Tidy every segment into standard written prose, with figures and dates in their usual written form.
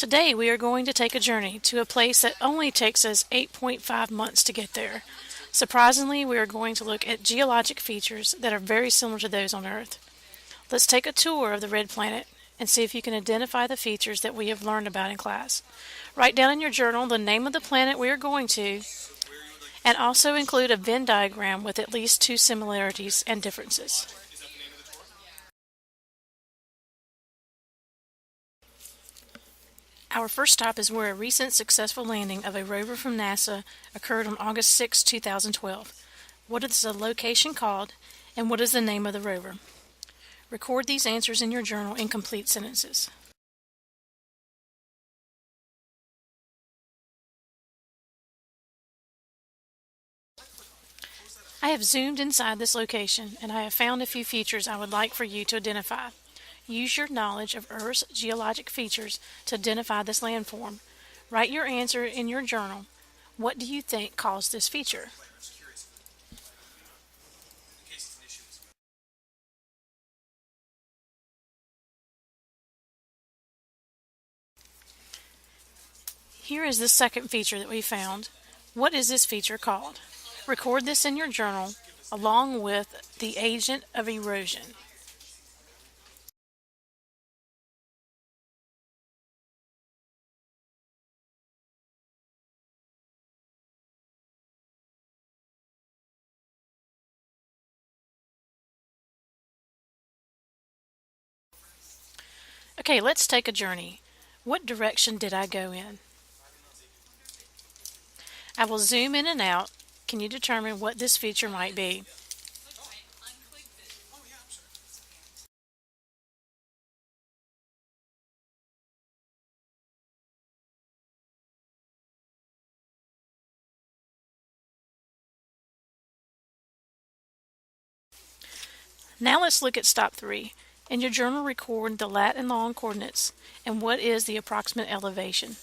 Today we are going to take a journey to a place that only takes us 8.5 months to get there. Surprisingly, we are going to look at geologic features that are very similar to those on Earth. Let's take a tour of the red planet and see if you can identify the features that we have learned about in class. Write down in your journal the name of the planet we are going to, and also include a Venn diagram with at least two similarities and differences. Our first stop is where a recent successful landing of a rover from NASA occurred on August 6, 2012. What is the location called, and what is the name of the rover? Record these answers in your journal in complete sentences. I have zoomed inside this location, and I have found a few features I would like for you to identify. Use your knowledge of Earth's geologic features to identify this landform. Write your answer in your journal. What do you think caused this feature? Here is the second feature that we found. What is this feature called? Record this in your journal along with the agent of erosion. Okay, let's take a journey. What direction did I go in? I will zoom in and out. Can you determine what this feature might be? Now let's look at stop 3. In your journal, record the lat and long coordinates and what is the approximate elevation.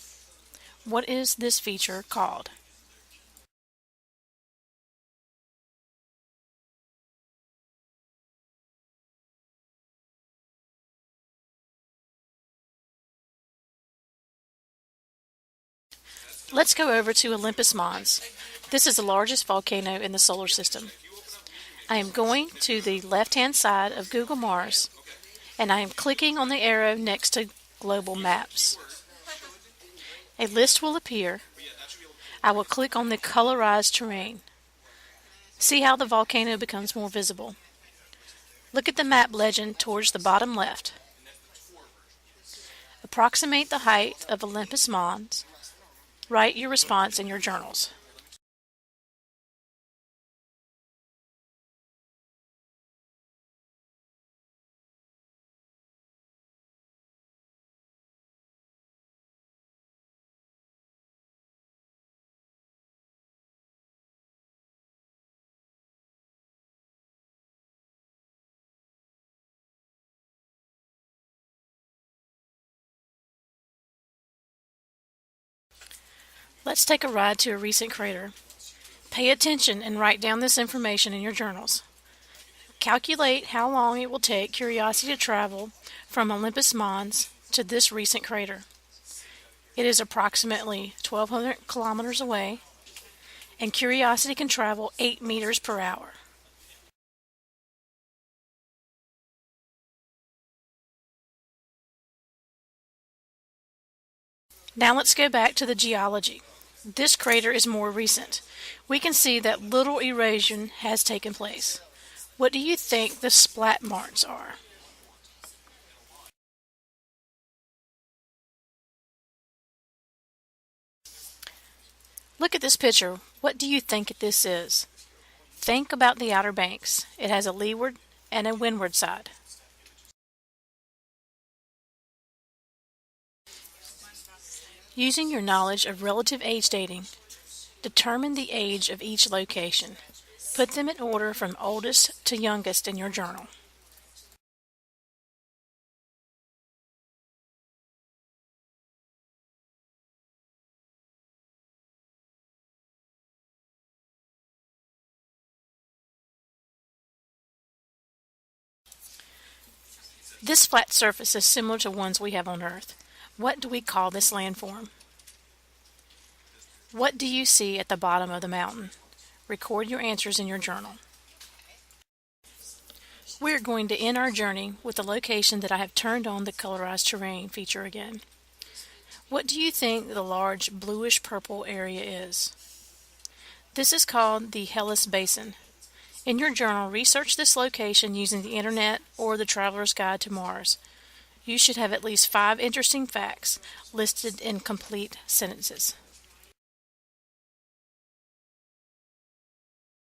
What is this feature called? Let's go over to Olympus Mons. This is the largest volcano in the solar system. I am going to the left-hand side of Google Mars, and I am clicking on the arrow next to Global Maps. A list will appear. I will click on the colorized terrain. See how the volcano becomes more visible. Look at the map legend towards the bottom left. Approximate the height of Olympus Mons. Write your response in your journals. Let's take a ride to a recent crater. Pay attention and write down this information in your journals. Calculate how long it will take Curiosity to travel from Olympus Mons to this recent crater. It is approximately 1,200 kilometers away, and Curiosity can travel 8 meters per hour. Now let's go back to the geology. This crater is more recent. We can see that little erosion has taken place. What do you think the splat marks are? Look at this picture. What do you think this is? Think about the Outer Banks. It has a leeward and a windward side. Using your knowledge of relative age dating, determine the age of each location. Put them in order from oldest to youngest in your journal. This flat surface is similar to ones we have on Earth. What do we call this landform? What do you see at the bottom of the mountain? Record your answers in your journal. We're going to end our journey with the location that I have turned on the colorized terrain feature again. What do you think the large bluish-purple area is? This is called the Hellas Basin. In your journal, research this location using the internet or the Traveler's Guide to Mars. You should have at least 5 interesting facts listed in complete sentences.